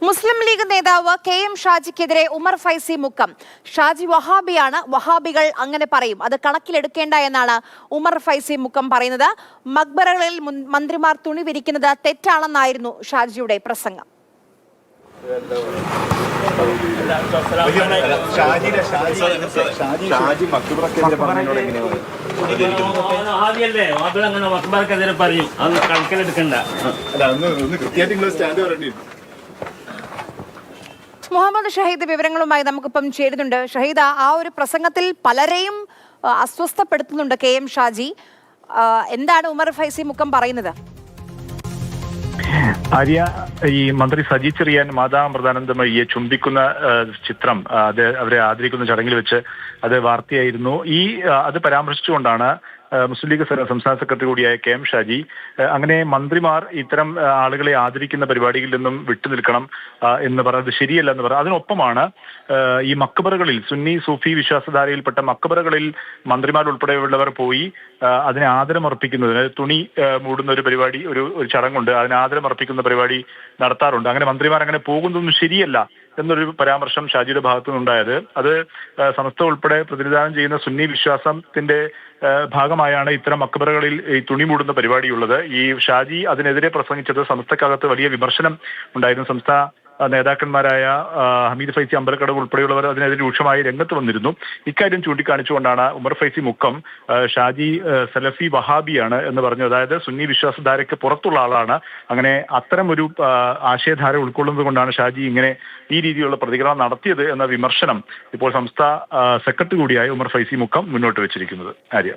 മുസ്ലിം league നേതാവ് KM ഷാജിക്കെതിരെ Umar Faizy Mukkam. Shaji വഹാബിയാണ്, വഹാബികൾ അങ്ങനെ പറയും, അത് കണക്കിലെടുക്കേണ്ട എന്നാണ് ഉമർ ഫൈസി മുക്കം പറയുന്നത്. മക്ബറകളിൽ മന്ത്രിമാർ തുണി വിരിക്കുന്നത് തെറ്റാണെന്നായിരുന്നു ഷാജിയുടെ പ്രസംഗം. മുഹമ്മദ് ഷഹീദ് വിവരങ്ങളുമായി നമുക്കിപ്പം ചേരുന്നുണ്ട്. ഷഹീദ്, ആ ഒരു പ്രസംഗത്തിൽ പലരെയും അസ്വസ്ഥപ്പെടുത്തുന്നുണ്ട് KM ഷാജി. എന്താണ് ഉമർ ഫൈസി മുക്കം പറയുന്നത്? ആര്യ, ഈ മന്ത്രി സജി ചെറിയാൻ മാതാമൃതാനന്ദമയ്യെ ചുംബിക്കുന്ന ചിത്രം അവരെ ആദരിക്കുന്ന ചടങ്ങിൽ വെച്ച് അത് വാർത്തയായിരുന്നു. അത് പരാമർശിച്ചുകൊണ്ടാണ് മുസ്ലിം ലീഗ് സംസ്ഥാന സെക്രട്ടറി കൂടിയായ KM ഷാജി അങ്ങനെ മന്ത്രിമാർ ഇത്തരം ആളുകളെ ആദരിക്കുന്ന പരിപാടിയിൽ നിന്നും വിട്ടുനിൽക്കണം എന്ന് പറയുന്നത് ശരിയല്ല എന്ന് പറയുന്നത്. അതിനൊപ്പമാണ് ഈ മക്ബറകളിൽ സുന്നി സൂഫി വിശ്വാസധാരയിൽപ്പെട്ട മക്ബറകളിൽ മന്ത്രിമാർ ഉൾപ്പെടെയുള്ളവർ പോയി അതിനെ ആദരമർപ്പിക്കുന്നതിന് തുണി മൂടുന്ന ഒരു പരിപാടി, ഒരു ചടങ്ങുണ്ട്. അതിന് ആദരമർപ്പിക്കുന്ന പരിപാടി നടത്താറുണ്ട്. അങ്ങനെ മന്ത്രിമാർ അങ്ങനെ പോകുന്നതൊന്നും ശരിയല്ല എന്നൊരു പരാമർശം ഷാജിയുടെ ഭാഗത്തു നിന്നുണ്ടായത്. അത് സമസ്ത ഉൾപ്പെടെ പ്രതിനിധാനം ചെയ്യുന്ന സുന്നി വിശ്വാസത്തിന്റെ ഭാഗമായാണ് ഇത്തരം മക്ബറകളിൽ ഈ തുണി മൂടുന്ന പരിപാടിയുള്ളത്. ഈ ഷാജി അതിനെതിരെ പ്രസംഗിച്ചത് സമസ്തക്കകത്ത് വലിയ വിമർശനം ഉണ്ടായിരുന്നു. സംസ്ഥാന നേതാക്കന്മാരായ ഹമീദ് ഫൈസി അമ്പലക്കടവ് ഉൾപ്പെടെയുള്ളവർ അതിനെതിരെ രൂക്ഷമായി രംഗത്ത് വന്നിരുന്നു. ഇക്കാര്യം ചൂണ്ടിക്കാണിച്ചുകൊണ്ടാണ് ഉമർ ഫൈസി മുക്കം ഷാജി സലഫി വഹാബിയാണ് എന്ന് പറഞ്ഞു. അതായത് സുന്നി വിശ്വാസധാരയ്ക്ക് പുറത്തുള്ള ആളാണ്. അങ്ങനെ അത്തരം ഒരു ആശയധാര ഉൾക്കൊള്ളുന്നത് കൊണ്ടാണ് ഷാജി ഇങ്ങനെ ഈ രീതിയിലുള്ള പ്രതികരണം നടത്തിയത് എന്ന വിമർശനം ഇപ്പോൾ സംസ്ഥാന സെക്രട്ടറി കൂടിയായ ഉമർ ഫൈസി മുക്കം മുന്നോട്ട് വെച്ചിരിക്കുന്നത്. ആര്യ.